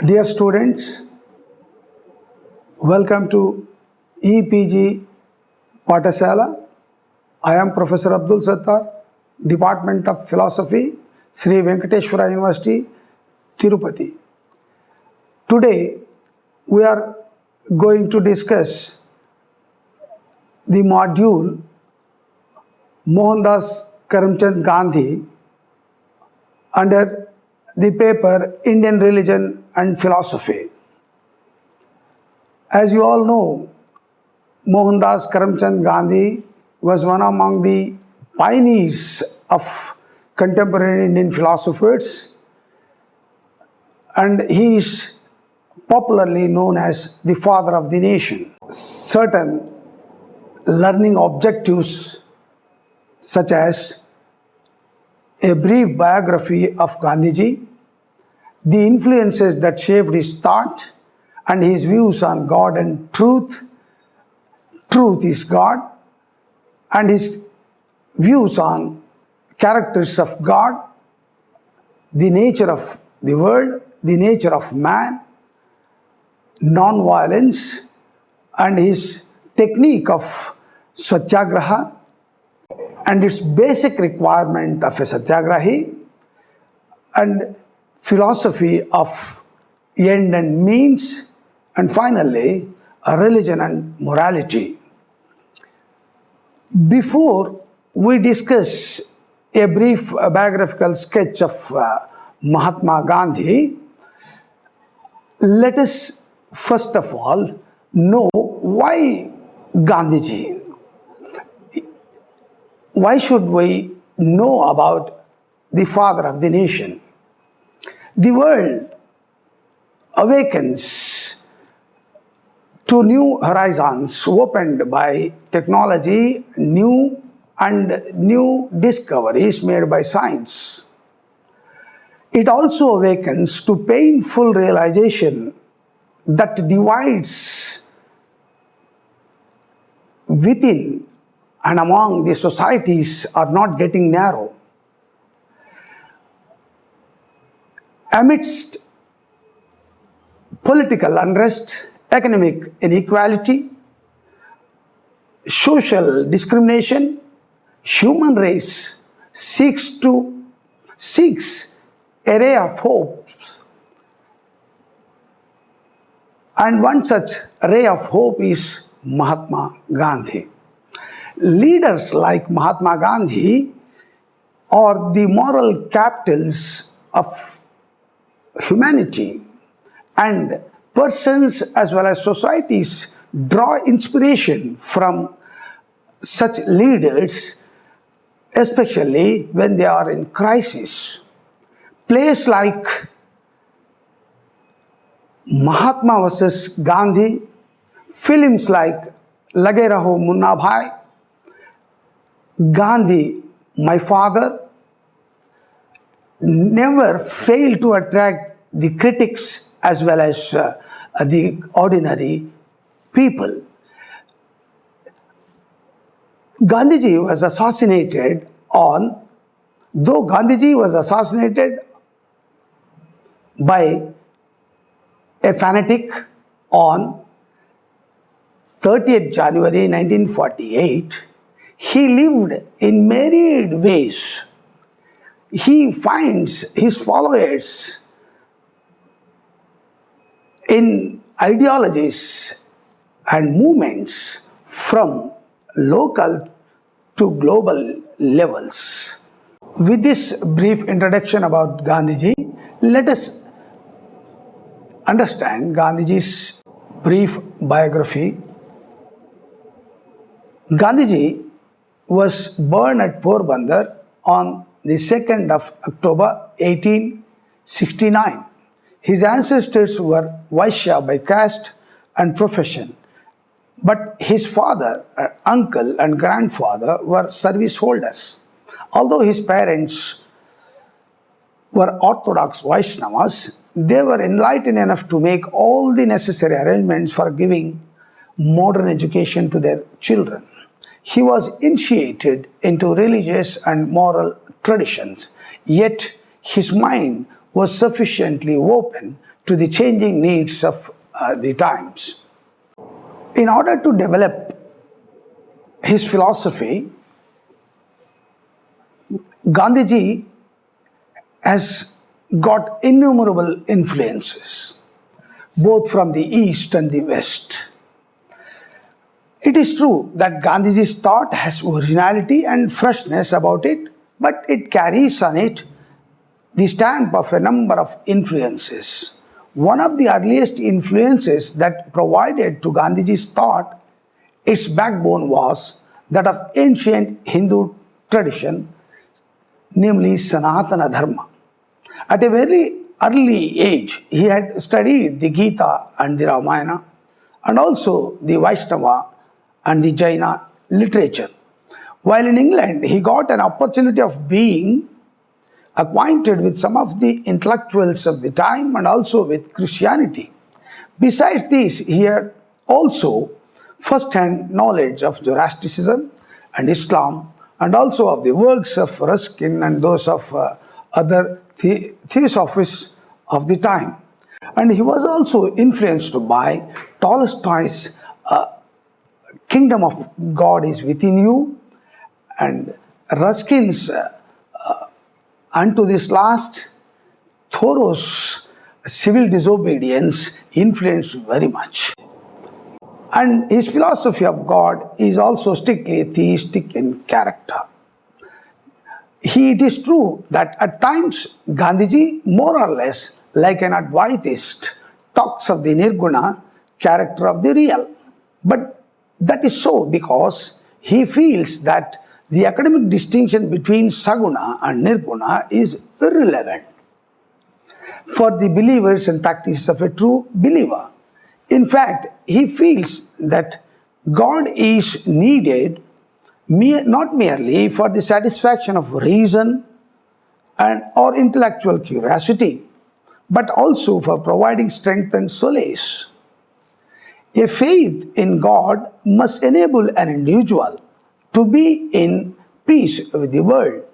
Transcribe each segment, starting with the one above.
Dear students, welcome to EPG Patasala. I am Professor Abdul Sattar, Department of Philosophy, Sri Venkateshwara University, Tirupati. Today, we are going to discuss the module Mohandas Karamchand Gandhi under the paper Indian Religion and Philosophy. As you all know, Mohandas Karamchand Gandhi was one among the pioneers of contemporary Indian philosophers, and he is popularly known as the father of the nation. Certain learning objectives such as a brief biography of Gandhiji, the influences that shaped his thought and his views on God and truth, truth is God, and his views on characters of God, the nature of the world, the nature of man, non-violence, and his technique of satyagraha and its basic requirement of a satyagrahi, and philosophy of end and means, and finally, a religion and morality. Before we discuss a brief biographical sketch of Mahatma Gandhi, let us first of all know why Gandhiji. Why should we know about the father of the nation? The world awakens to new horizons opened by technology, new discoveries made by science. It also awakens to painful realization that divides within and among the societies are not getting narrow. Amidst political unrest, economic inequality, social discrimination, human race seeks a ray of hopes. And one such ray of hope is Mahatma Gandhi. Leaders like Mahatma Gandhi are the moral capitals of humanity, and persons as well as societies draw inspiration from such leaders, especially when they are in crisis. Plays like Mahatma vs. Gandhi, films like Lage Raho Munna Bhai, Gandhi, My Father, never fail to attract the critics as well as the ordinary people. Gandhiji was assassinated by a fanatic on 30th January 1948, he lived in myriad ways. He finds his followers in ideologies and movements from local to global levels. With this brief introduction about Gandhiji, let us understand Gandhiji's brief biography. Gandhiji was born at Porbandar on the 2nd of October 1869. His ancestors were Vaishya by caste and profession, but his father, uncle and grandfather were service holders. Although his parents were Orthodox Vaishnavas, they were enlightened enough to make all the necessary arrangements for giving modern education to their children. He was initiated into religious and moral traditions, yet his mind was sufficiently open to the changing needs of the times. In order to develop his philosophy, Gandhiji has got innumerable influences, both from the East and the West. It is true that Gandhiji's thought has originality and freshness about it, but it carries on it the stamp of a number of influences. One of the earliest influences that provided to Gandhiji's thought its backbone was that of ancient Hindu tradition, namely Sanatana Dharma. At a very early age, he had studied the Gita and the Ramayana, and also the Vaishnava and the Jaina literature. While in England, he got an opportunity of being acquainted with some of the intellectuals of the time and also with Christianity. Besides this, he had also first-hand knowledge of Zoroastrianism and Islam, and also of the works of Ruskin and those of other theosophists of the time. And he was also influenced by Tolstoy's Kingdom of God is Within You, and Ruskin's and to this last, Thoreau's Civil Disobedience influenced very much. And his philosophy of God is also strictly theistic in character. It is true that at times Gandhiji, more or less like an Advaitist, talks of the Nirguna character of the real. But that is so because he feels that the academic distinction between Saguna and Nirguna is irrelevant for the believers and practices of a true believer. In fact, he feels that God is needed not merely for the satisfaction of reason or intellectual curiosity, but also for providing strength and solace. A faith in God must enable an individual to be in peace with the world.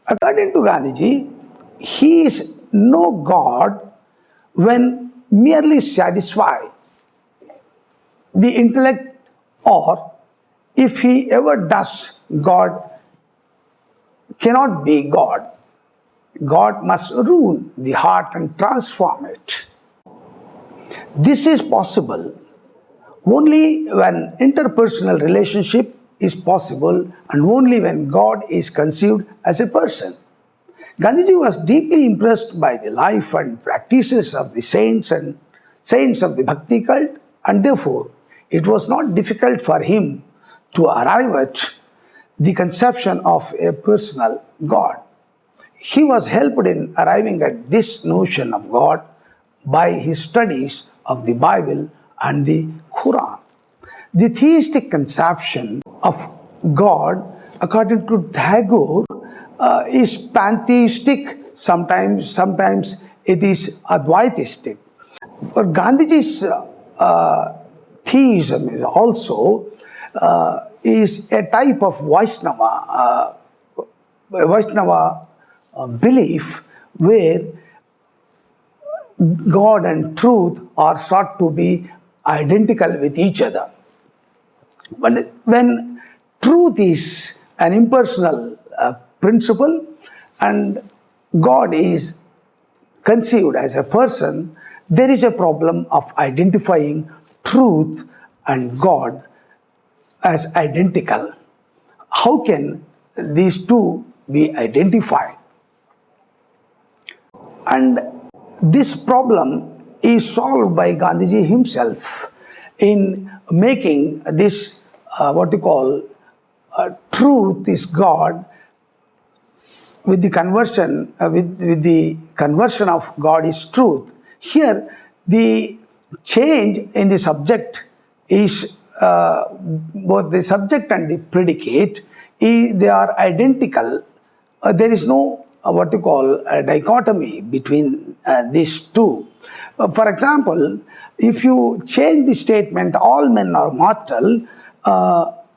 According to Gandhiji, he is no God when merely satisfy the intellect, or if he ever does, God cannot be God. God must rule the heart and transform it. This is possible only when interpersonal relationship is possible and only when God is conceived as a person. Gandhiji was deeply impressed by the life and practices of the saints of the Bhakti cult, and therefore it was not difficult for him to arrive at the conception of a personal God. He was helped in arriving at this notion of God by his studies of the Bible and the Quran. The theistic conception of God, according to Tagore, is pantheistic, sometimes it is Advaitistic. For Gandhiji's theism is also is a type of Vaishnava belief where God and truth are sought to be identical with each other. But when truth is an impersonal principle and God is conceived as a person, there is a problem of identifying truth and God as identical. How can these two be identified? And this problem is solved by Gandhiji himself in making this truth is God with the conversion of God is truth. Here the change in the subject is both the subject and the predicate they are identical. There is no a dichotomy between these two. For example, if you change the statement all men are mortal,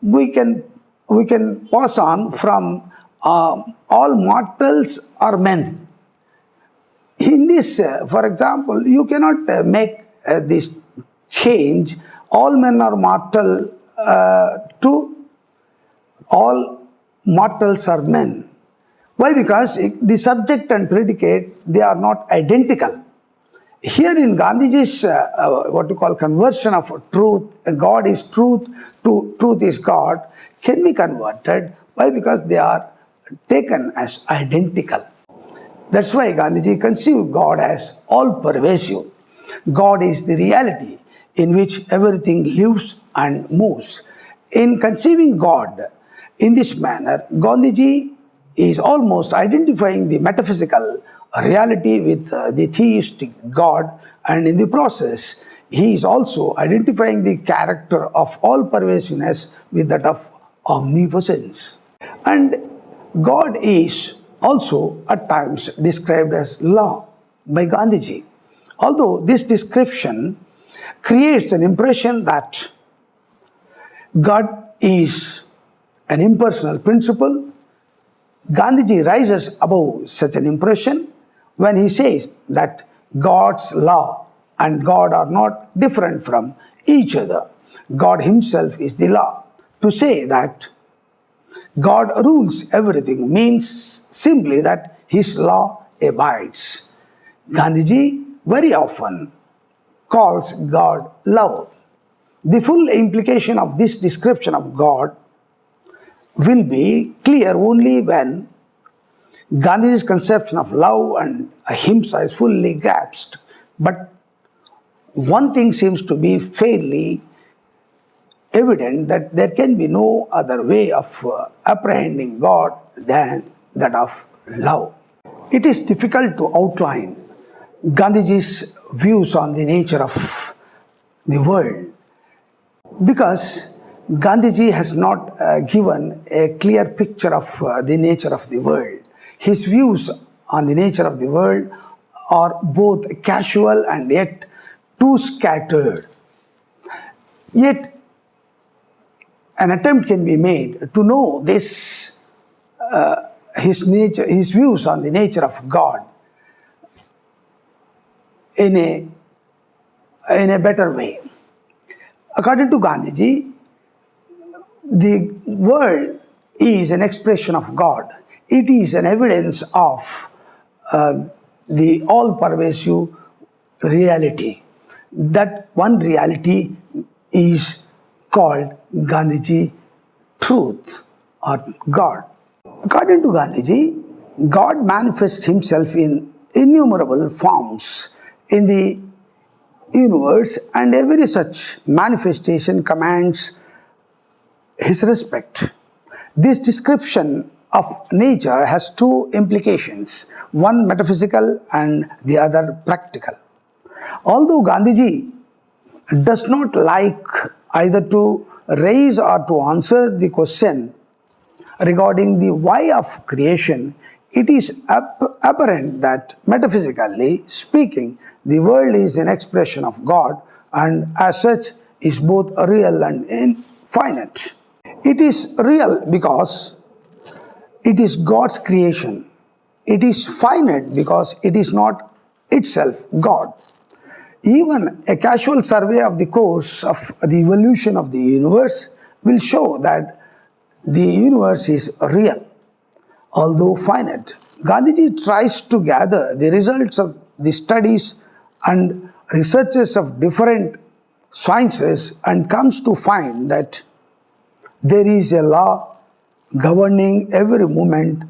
we can pass on from all mortals are men. In this, for example, you cannot make this change. All men are mortal to all mortals are men. Why? Because the subject and predicate, they are not identical. Here in Gandhiji's what you call conversion of truth, God is truth to truth is God, can be converted. Why? Because they are taken as identical. That's why Gandhiji conceived God as all-pervasive. God is the reality in which everything lives and moves. In conceiving God in this manner, Gandhiji is almost identifying the metaphysical reality with the theistic God, and in the process, he is also identifying the character of all-pervasiveness with that of omnipotence. And God is also at times described as law by Gandhiji. Although this description creates an impression that God is an impersonal principle, Gandhiji rises above such an impression when he says that God's law and God are not different from each other. God himself is the law. To say that God rules everything means simply that his law abides. Gandhiji very often calls God love. The full implication of this description of God will be clear only when Gandhiji's conception of love and ahimsa is fully grasped. But one thing seems to be fairly evident, that there can be no other way of apprehending God than that of love. It is difficult to outline Gandhiji's views on the nature of the world because Gandhiji has not given a clear picture of the nature of the world. His views on the nature of the world are both casual and yet too scattered. Yet an attempt can be made to know this, his nature, his views on the nature of God in a better way. According to Gandhiji, the world is an expression of God. It is an evidence of the all-pervasive reality. That one reality is called Gandhiji truth or God. According to Gandhiji, God manifests himself in innumerable forms in the universe, and every such manifestation commands his respect. This description of nature has two implications, one metaphysical and the other practical. Although Gandhiji does not like either to raise or to answer the question regarding the why of creation, it is apparent that metaphysically speaking, the world is an expression of God and as such is both real and infinite. It is real because it is God's creation. It is finite because it is not itself God. Even a casual survey of the course of the evolution of the universe will show that the universe is real, although finite. Gandhiji tries to gather the results of the studies and researches of different sciences and comes to find that there is a law governing every movement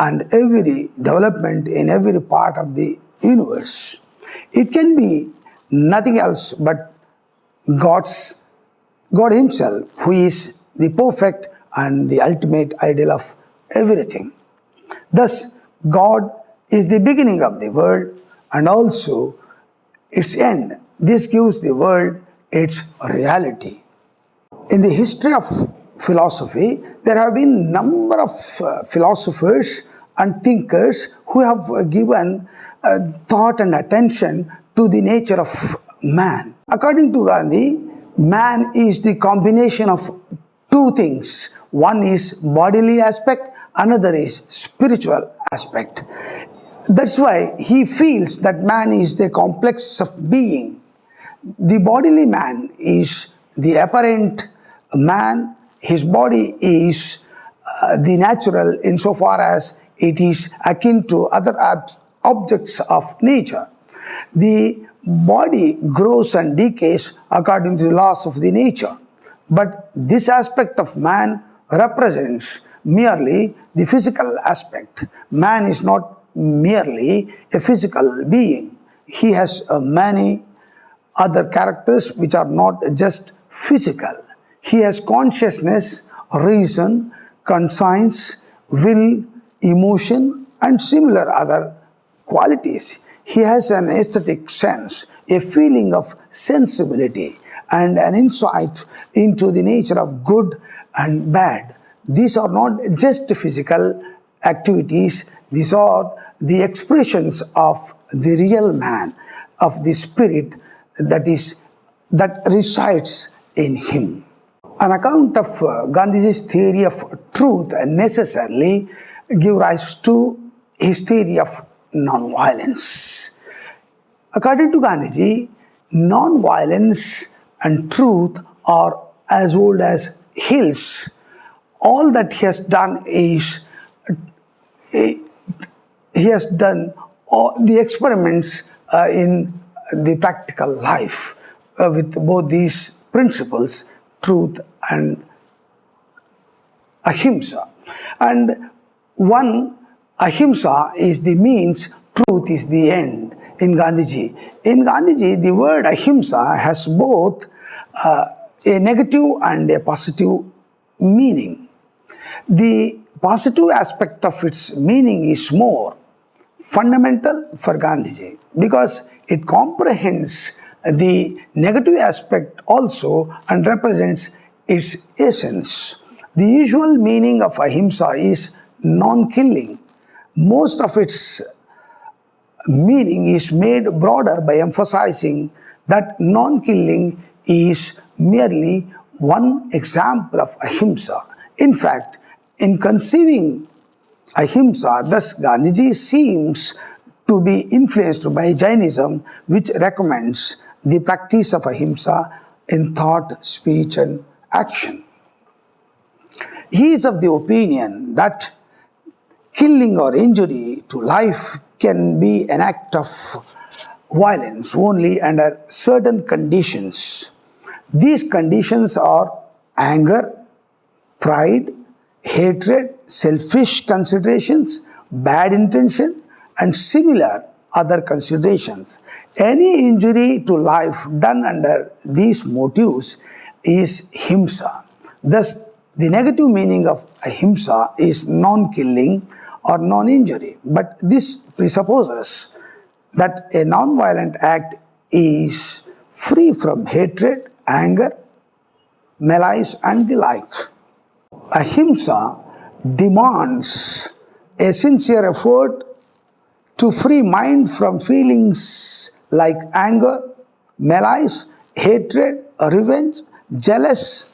and every development in every part of the universe. It can be nothing else but God himself, who is the perfect and the ultimate ideal of everything. Thus, God is the beginning of the world and also its end. This gives the world its reality. In the history of philosophy, there have been number of philosophers and thinkers who have given thought and attention to the nature of man. According to Gandhi, man is the combination of two things. One is bodily aspect, another is spiritual aspect. That's why he feels that man is the complex of being. The bodily man is the apparent man. His body is the natural insofar as it is akin to other objects of nature. The body grows and decays according to the laws of the nature. But this aspect of man represents merely the physical aspect. Man is not merely a physical being. He has many other characters which are not just physical. He has consciousness, reason, conscience, will, emotion, and similar other qualities. He has an aesthetic sense, a feeling of sensibility, and an insight into the nature of good and bad. These are not just physical activities, these are the expressions of the real man, of the spirit that resides in him. An account of Gandhiji's theory of truth necessarily gives rise to his theory of non-violence. According to Gandhiji, non-violence and truth are as old as hills. All that he has done is he has done all the experiments in the practical life with both these principles, truth and ahimsa. And one, ahimsa is the means, truth is the end in Gandhiji. In Gandhiji, the word ahimsa has both a negative and a positive meaning. The positive aspect of its meaning is more fundamental for Gandhiji because it comprehends the negative aspect also and represents its essence. The usual meaning of ahimsa is non-killing. Most of its meaning is made broader by emphasizing that non-killing is merely one example of ahimsa. In fact, in conceiving ahimsa, thus Gandhiji seems to be influenced by Jainism, which recommends the practice of ahimsa in thought, speech and action. He is of the opinion that killing or injury to life can be an act of violence only under certain conditions. These conditions are anger, pride, hatred, selfish considerations, bad intention, and similar other considerations. Any injury to life done under these motives is himsa. Thus, the negative meaning of ahimsa is non-killing or non-injury. But this presupposes that a non-violent act is free from hatred, anger, malice, and the like. Ahimsa demands a sincere effort to free mind from feelings like anger, malice, hatred, revenge, jealous,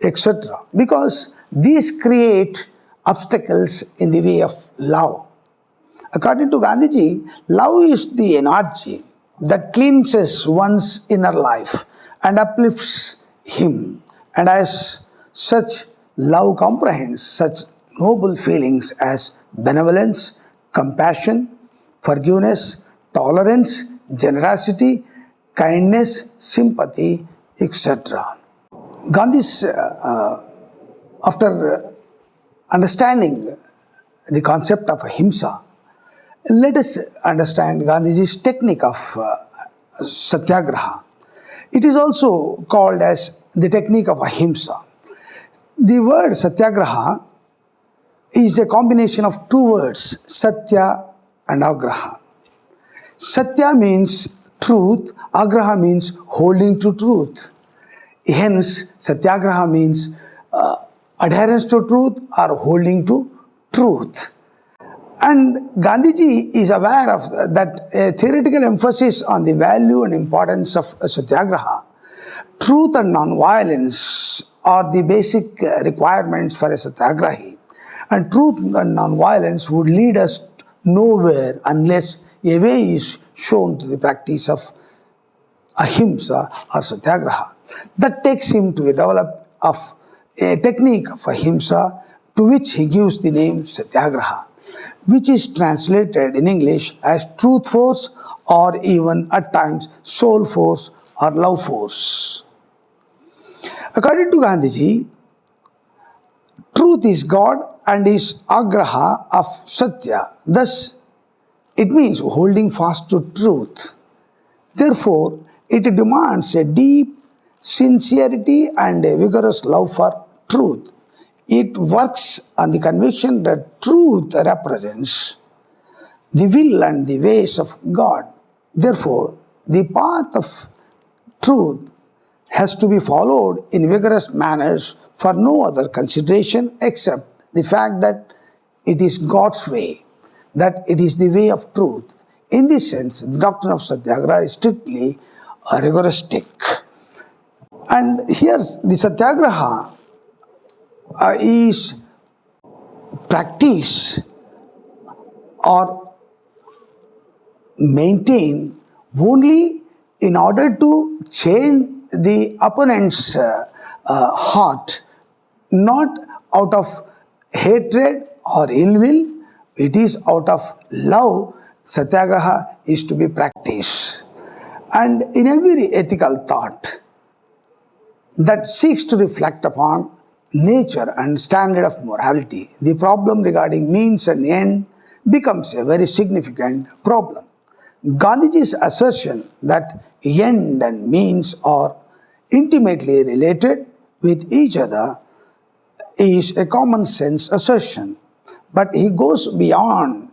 etc. because these create obstacles in the way of love. According to Gandhiji, love is the energy that cleanses one's inner life and uplifts him, and as such, love comprehends such noble feelings as benevolence, compassion, forgiveness, tolerance, generosity, kindness, sympathy, etc. Gandhi's, after understanding the concept of ahimsa, let us understand Gandhiji's technique of satyagraha. It is also called as the technique of ahimsa. The word satyagraha is a combination of two words, satya and agraha. Satya means truth, agraha means holding to truth. Hence, satyagraha means adherence to truth or holding to truth. And Gandhiji is aware of that a theoretical emphasis on the value and importance of satyagraha. Truth and non-violence are the basic requirements for a satyagrahi. And truth and non-violence would lead us nowhere unless a way is shown to the practice of ahimsa or satyagraha. That takes him to develop a technique of ahimsa, to which he gives the name satyagraha, which is translated in English as truth force, or even at times soul force or love force. According to Gandhiji, truth is God and is agraha of satya. Thus, it means holding fast to truth. Therefore, it demands a deep sincerity and a vigorous love for truth. It works on the conviction that truth represents the will and the ways of God. Therefore, the path of truth has to be followed in vigorous manners for no other consideration except the fact that it is God's way, that it is the way of truth. In this sense, the doctrine of Satyagraha is strictly rigoristic. And here the Satyagraha is practiced or maintained only in order to change the opponent's heart, not out of hatred or ill will. It is out of love. Satyagraha is to be practiced. And in every ethical thought that seeks to reflect upon nature and standard of morality, the problem regarding means and end becomes a very significant problem. Gandhiji's assertion that end and means are intimately related with each other is a common sense assertion, but he goes beyond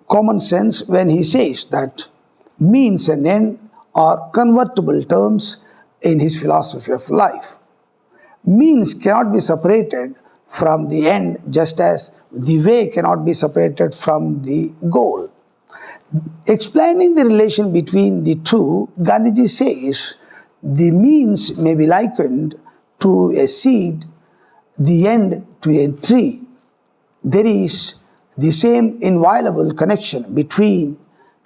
common sense when he says that means and end are convertible terms in his philosophy of life. Means cannot be separated from the end, just as the way cannot be separated from the goal. Explaining the relation between the two, Gandhiji says the means may be likened to a seed, the end to a tree. There is the same inviolable connection between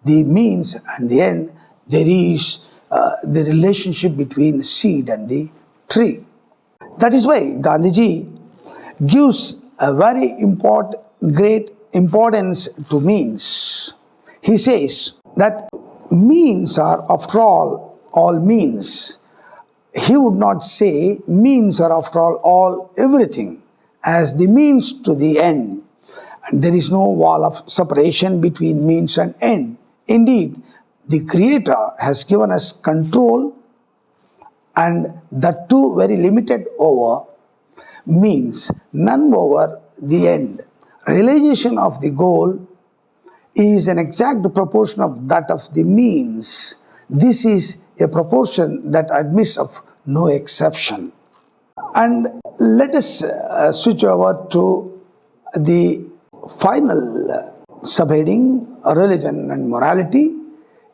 the means and the end. There is the relationship between seed and the tree. That is why Gandhiji gives a very great importance to means. He says that means are after all means. He would not say means are after all everything, as the means to the end. And there is no wall of separation between means and end. Indeed, the Creator has given us control, and that too very limited over means, none over the end. Realization of the goal is an exact proportion of that of the means. This is a proportion that admits of no exception. And let us switch over to the final subheading, religion and morality,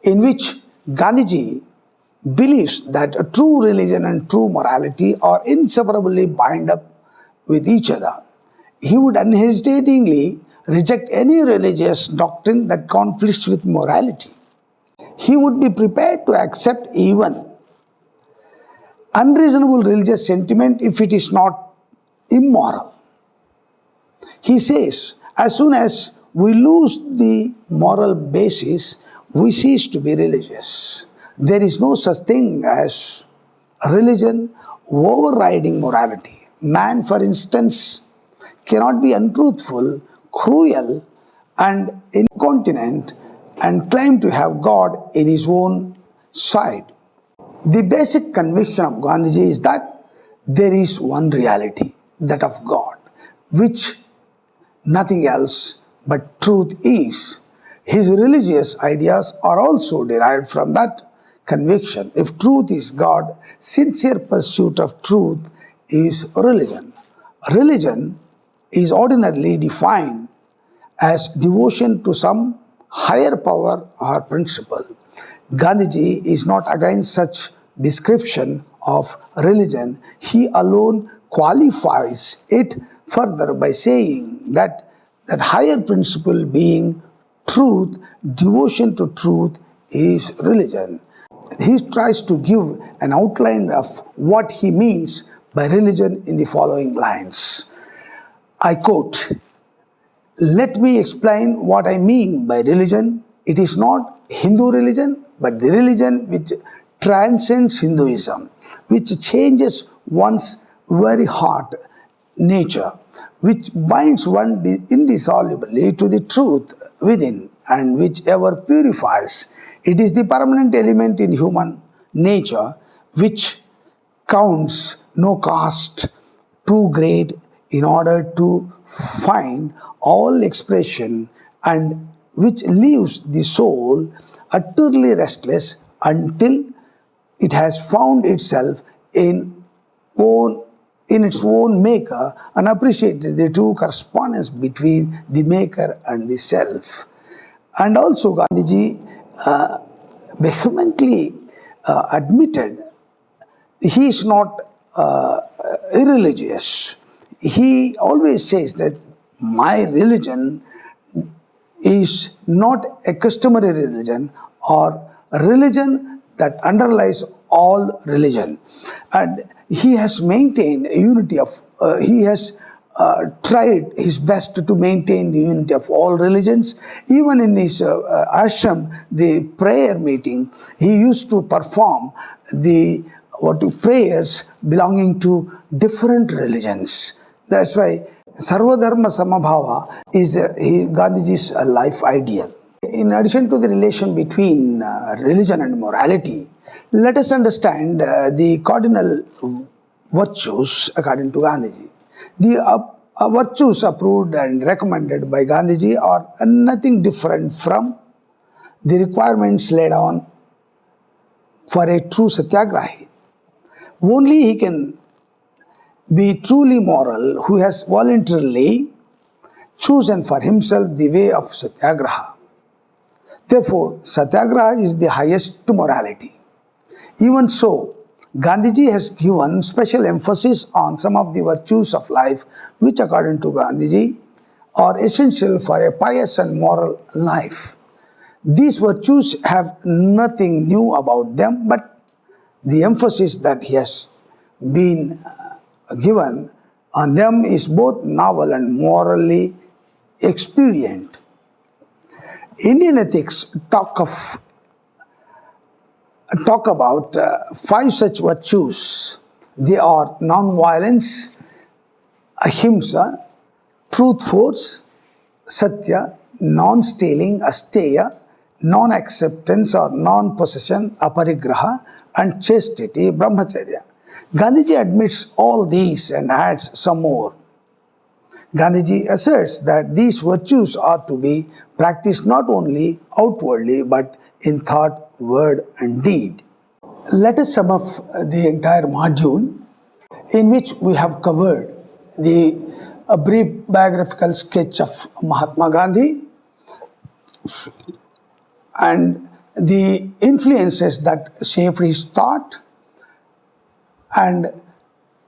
in which Gandhiji believes that a true religion and true morality are inseparably bound up with each other. He would unhesitatingly reject any religious doctrine that conflicts with morality. He would be prepared to accept even unreasonable religious sentiment if it is not immoral. He says, as soon as we lose the moral basis, we cease to be religious. There is no such thing as religion overriding morality. Man, for instance, cannot be untruthful, cruel, and incontinent and claim to have God in his own side. The basic conviction of Gandhiji is that there is one reality, that of God, which nothing else but truth is. His religious ideas are also derived from that conviction. If truth is God, sincere pursuit of truth is religion. Religion is ordinarily defined as devotion to some higher power or principle. Gandhiji is not against such description of religion, he alone qualifies it further by saying that higher principle being truth, devotion to truth is religion. He tries to give an outline of what he means by religion in the following lines. I quote, "Let me explain what I mean by religion. It is not Hindu religion, but the religion which transcends Hinduism, which changes one's very heart nature, which binds one indissolubly to the truth within, and which ever purifies. It is the permanent element in human nature which counts no cost too great in order to find all expression, and which leaves the soul utterly restless until it has found itself in its own maker and appreciated the true correspondence between the maker and the self." And also Gandhiji vehemently admitted he is not irreligious. He always says that my religion is not a customary religion or a religion that underlies all religion. And he has maintained a unity of, he has tried his best to maintain the unity of all religions. Even in his ashram, the prayer meeting, he used to perform the prayers belonging to different religions. That's why Sarvadharma Samabhava is Gandhiji's life ideal. In addition to the relation between religion and morality, let us understand the cardinal virtues according to Gandhiji. The virtues approved and recommended by Gandhiji are nothing different from the requirements laid on for a true satyagrahi. Only he can be truly moral who has voluntarily chosen for himself the way of satyagraha. Therefore, satyagraha is the highest morality. Even so, Gandhiji has given special emphasis on some of the virtues of life which, according to Gandhiji, are essential for a pious and moral life. These virtues have nothing new about them, but the emphasis that he has been given on them is both novel and morally expedient. Indian ethics talk about 5 such virtues. They are non-violence, ahimsa, truth force, satya, non-stealing, asteya, non-acceptance or non-possession, aparigraha, and chastity, brahmacharya. Gandhiji admits all these and adds some more. Gandhiji asserts that these virtues are to be practiced not only outwardly but in thought, word and deed. Let us sum up the entire module in which we have covered a brief biographical sketch of Mahatma Gandhi and the influences that shaped his thought and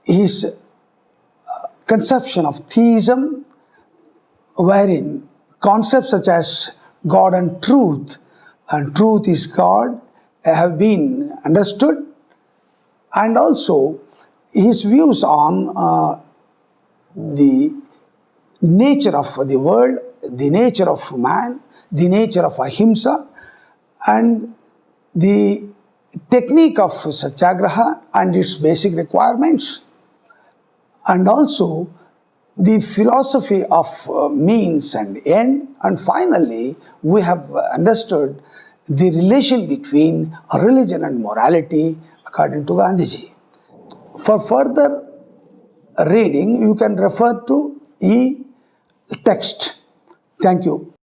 his conception of theism, wherein concepts such as God and truth is God have been understood, and also his views on the nature of the world, the nature of man, the nature of ahimsa, and the technique of satyagraha and its basic requirements, and also the philosophy of means and end, and finally we have understood the relation between religion and morality according to Gandhiji. For further reading, you can refer to e-text. Thank you.